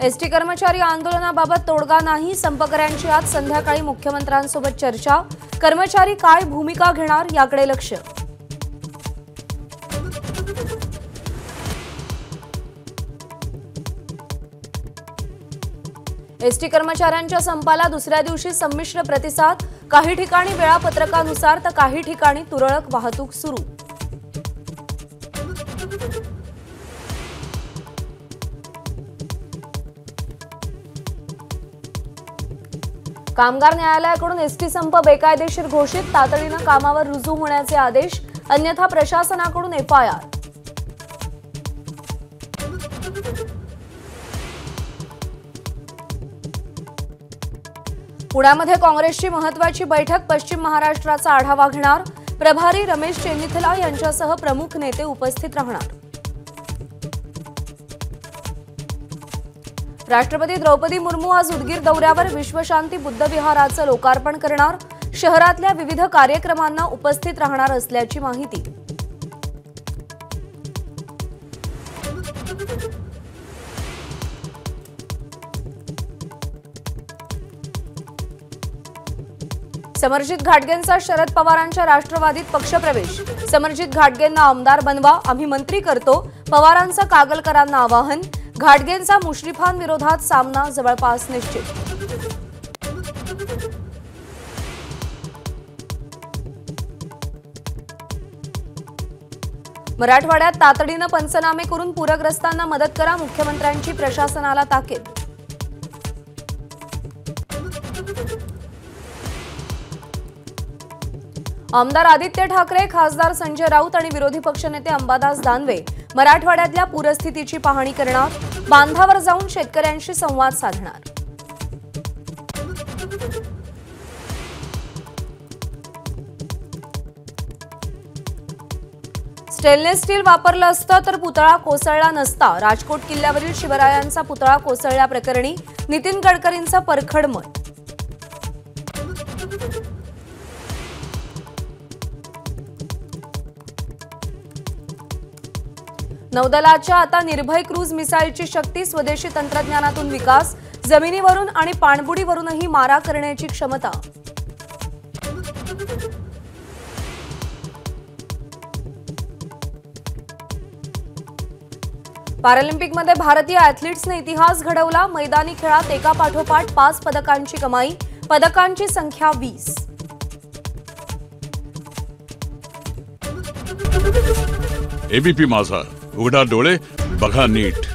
ST कर्मचारी आंदोलनाबाबत तोडगा नाही, संपकऱ्यांची आज संध्याकाळी मुख्यमंत्र्यांसोबत चर्चा। कर्मचारी काय भूमिका घेणार याकडे लक्ष। एसटी कर्मचाऱ्यांच्या संपाला दुसऱ्या दिवशी संमिश्र प्रतिसाद, काही ठिकाणी वेळापत्रकानुसार तर काही ठिकाणी तुरळक वाहतूक सुरू। कामगार न्यायालयाकडून एसटी संप बेकायदेशीर घोषित, तातडीने कामावर रुजू होण्याचे आदेश, अन्यथा प्रशासनाकडून एफआयआर। पुण्यामध्ये काँग्रेसची महत्त्वाची बैठक, पश्चिम महाराष्ट्राचा आढावा घेणार, प्रभारी रमेश चेन्निथला यांच्यासह प्रमुख नेते उपस्थित राहणार। राष्ट्रपती द्रौपदी मुर्मू आज उदगीर दौऱ्यावर, विश्वशांती बुद्ध विहाराचं लोकार्पण करणार, शहरातल्या विविध कार्यक्रमांना उपस्थित राहणार असल्याची माहिती। समरजित घाटगेंचा शरद पवारांच्या राष्ट्रवादीत पक्षप्रवेश, समरजित घाटगेंना आमदार बनवा, आम्ही मंत्री करतो, पवारांचं कागलकरांना आवाहन। घाटगेंचा मुश्रीफांविरोधात सामना जवळपास निश्चित। मराठवाड्यात तातडीने पंचनामे करून पूरग्रस्तांना मदत करा, मुख्यमंत्र्यांची प्रशासनाला ताकीद। आमदार आदित्य ठाकरे, खासदार संजय राऊत आणि विरोधी पक्षनेते अंबादास दानवे मराठवाड्यातल्या पूरस्थितीची पाहणी करणार, बांधावर जाऊन शेतकऱ्यांशी संवाद साधणार। स्टेनलेस स्टील वापरलं असतं तर पुतळा कोसळला नसता, राजकोट किल्ल्यावरील शिवरायांचा पुतळा कोसळल्याप्रकरणी नितीन गडकरींचं परखड मत। नौदलाच्या आता निर्भय क्रूज मिसाईलची शक्ती, स्वदेशी तंत्रज्ञानातून विकास, जमिनीवरून आणि पाणबुडीवरूनही मारा करण्याची क्षमता। पॅरालिम्पिकमध्ये भारतीय ॲथलीट्सने इतिहास घडवला, मैदानी खेळात एकापाठोपाठ 5 पदकांची कमाई, पदकांची संख्या 20। एबीपी माझा, उघडा डोळे बघा नीट।